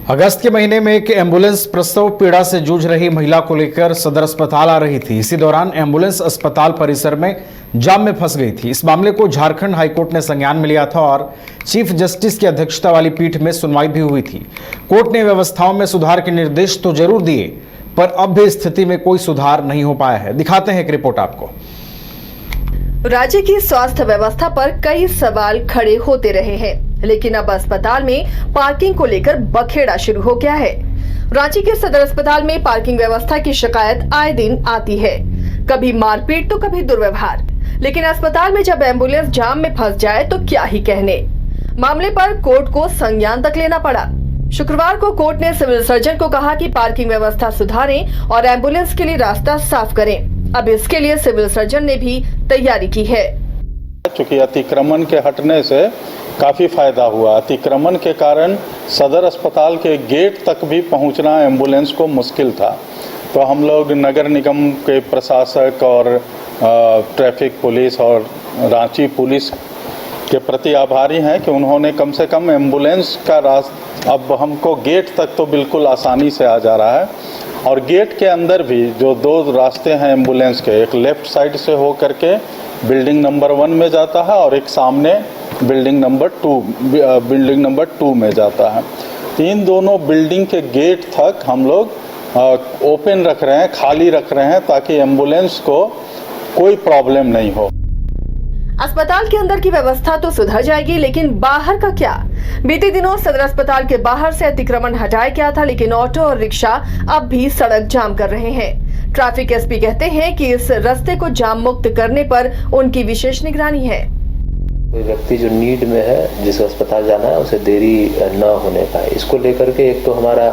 अगस्त के महीने में एक एम्बुलेंस प्रसव पीड़ा से जूझ रही महिला को लेकर सदर अस्पताल आ रही थी। इसी दौरान एम्बुलेंस अस्पताल परिसर में जाम में फंस गई थी। इस मामले को झारखंड हाईकोर्ट ने संज्ञान में लिया था और चीफ जस्टिस की अध्यक्षता वाली पीठ में सुनवाई भी हुई थी। कोर्ट ने व्यवस्थाओं में सुधार के निर्देश तो जरूर दिए, पर अब भी स्थिति में कोई सुधार नहीं हो पाया है। दिखाते हैं एक रिपोर्ट आपको। राज्य की स्वास्थ्य व्यवस्था पर कई सवाल खड़े होते रहे हैं, लेकिन अब अस्पताल में पार्किंग को लेकर बखेड़ा शुरू हो गया है। रांची के सदर अस्पताल में पार्किंग व्यवस्था की शिकायत आए दिन आती है, कभी मारपीट तो कभी दुर्व्यवहार। लेकिन अस्पताल में जब एम्बुलेंस जाम में फंस जाए तो क्या ही कहने। मामले पर कोर्ट को संज्ञान तक लेना पड़ा। शुक्रवार को कोर्ट ने सिविल सर्जन को कहा कि पार्किंग व्यवस्था सुधारें और एम्बुलेंस के लिए रास्ता साफ करें। अब इसके लिए सिविल सर्जन ने भी तैयारी की है। चूंकि अतिक्रमण के हटने से काफ़ी फायदा हुआ। अतिक्रमण के कारण सदर अस्पताल के गेट तक भी पहुंचना एम्बुलेंस को मुश्किल था। तो हम लोग नगर निगम के प्रशासक और ट्रैफिक पुलिस और रांची पुलिस के प्रति आभारी हैं कि उन्होंने कम से कम एम्बुलेंस का रास्ता अब हमको गेट तक तो बिल्कुल आसानी से आ जा रहा है। और गेट के अंदर भी जो दो रास्ते हैं एम्बुलेंस के, एक लेफ्ट साइड से हो करके बिल्डिंग नंबर 1 में जाता है और एक सामने बिल्डिंग नंबर 2 में जाता है। इन दोनों बिल्डिंग के गेट तक हम लोग ओपन रख रहे हैं, खाली रख रहे हैं, ताकि एम्बुलेंस को कोई प्रॉब्लम नहीं हो। अस्पताल के अंदर की व्यवस्था तो सुधर जाएगी, लेकिन बाहर का क्या? बीते दिनों सदर अस्पताल के बाहर से अतिक्रमण हटाया गया था, लेकिन ऑटो और रिक्शा अब भी सड़क जाम कर रहे हैं। ट्रैफिक एसपी कहते हैं कि इस रास्ते को जाम मुक्त करने पर उनकी विशेष निगरानी है। कोई व्यक्ति जो नीड में है, जिसे अस्पताल जाना है, उसे देरी न होने पाए, इसको लेकर के एक तो हमारा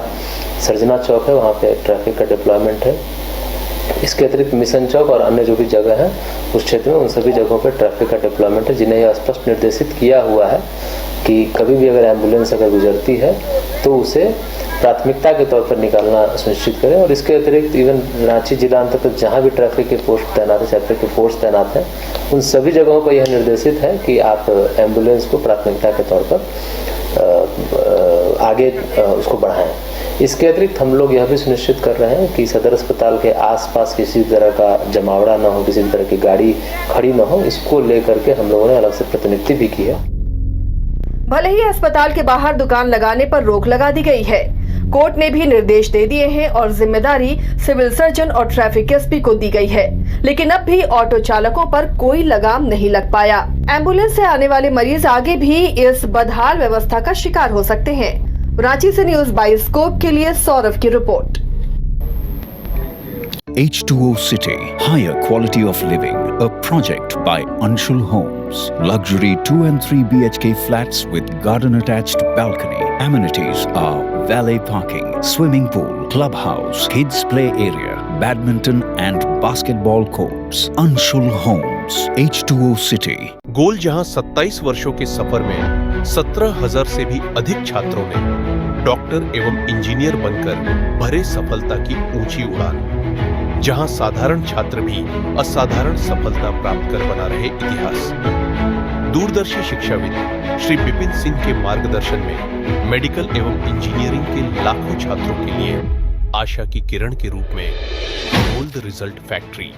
सर्जना चौक है, वहाँ पे ट्रैफिक का डिप्लॉयमेंट है। इसके अतिरिक्त मिशन चौक और अन्य जो भी जगह है उस क्षेत्र में, उन सभी जगहों पर ट्रैफिक का डिप्लॉयमेंट है, जिन्हें यह स्पष्ट निर्देशित किया हुआ है कि कभी भी अगर एम्बुलेंस गुजरती है तो उसे प्राथमिकता के तौर पर निकालना सुनिश्चित करें। और इसके अतिरिक्त इवन रांची जिला अंतर्गत जहाँ भी ट्रैफिक के पोस्ट तैनात है, ट्रैफिक के फोर्स तैनात हैं, उन सभी जगहों पर यह निर्देशित है कि आप एम्बुलेंस को प्राथमिकता के तौर पर आगे उसको बढ़ाएं। इसके अतिरिक्त हम लोग यह भी सुनिश्चित कर रहे हैं कि सदर अस्पताल के आसपास किसी तरह का जमावड़ा न हो, किसी तरह की गाड़ी खड़ी न हो। इसको लेकर के हम लोगों ने अलग से प्रतिनियुक्ति भी की है। भले ही अस्पताल के बाहर दुकान लगाने पर रोक लगा दी गई है, कोर्ट ने भी निर्देश दे दिए हैं और जिम्मेदारी सिविल सर्जन और ट्रैफिक एसपी को दी गई है, लेकिन अब भी ऑटो चालकों पर कोई लगाम नहीं लग पाया। एम्बुलेंस से आने वाले मरीज आगे भी इस बदहाल व्यवस्था का शिकार हो सकते हैं। रांची से न्यूज़ बाइस्कोप के लिए सौरभ की report. H2O City, higher quality of living, a project by Anshul Homes. Luxury 2 and 3 BHK flats with garden attached balcony. Amenities are valet parking, swimming pool, clubhouse, kids play area, badminton and basketball courts. Anshul Homes, H2O City. गोल जहां 27 वर्षों के सफर में 17,000 से भी अधिक छात्रों ने doctor एवं इंजीनियर बनकर भरे सफलता की ऊंची उड़ान, जहां साधारण छात्र भी असाधारण सफलता प्राप्त कर बना रहे इतिहास। दूरदर्शी शिक्षाविद श्री विपिन सिंह के मार्गदर्शन में मेडिकल एवं इंजीनियरिंग के लाखों छात्रों के लिए आशा की किरण के रूप में गोल्ड रिजल्ट फैक्ट्री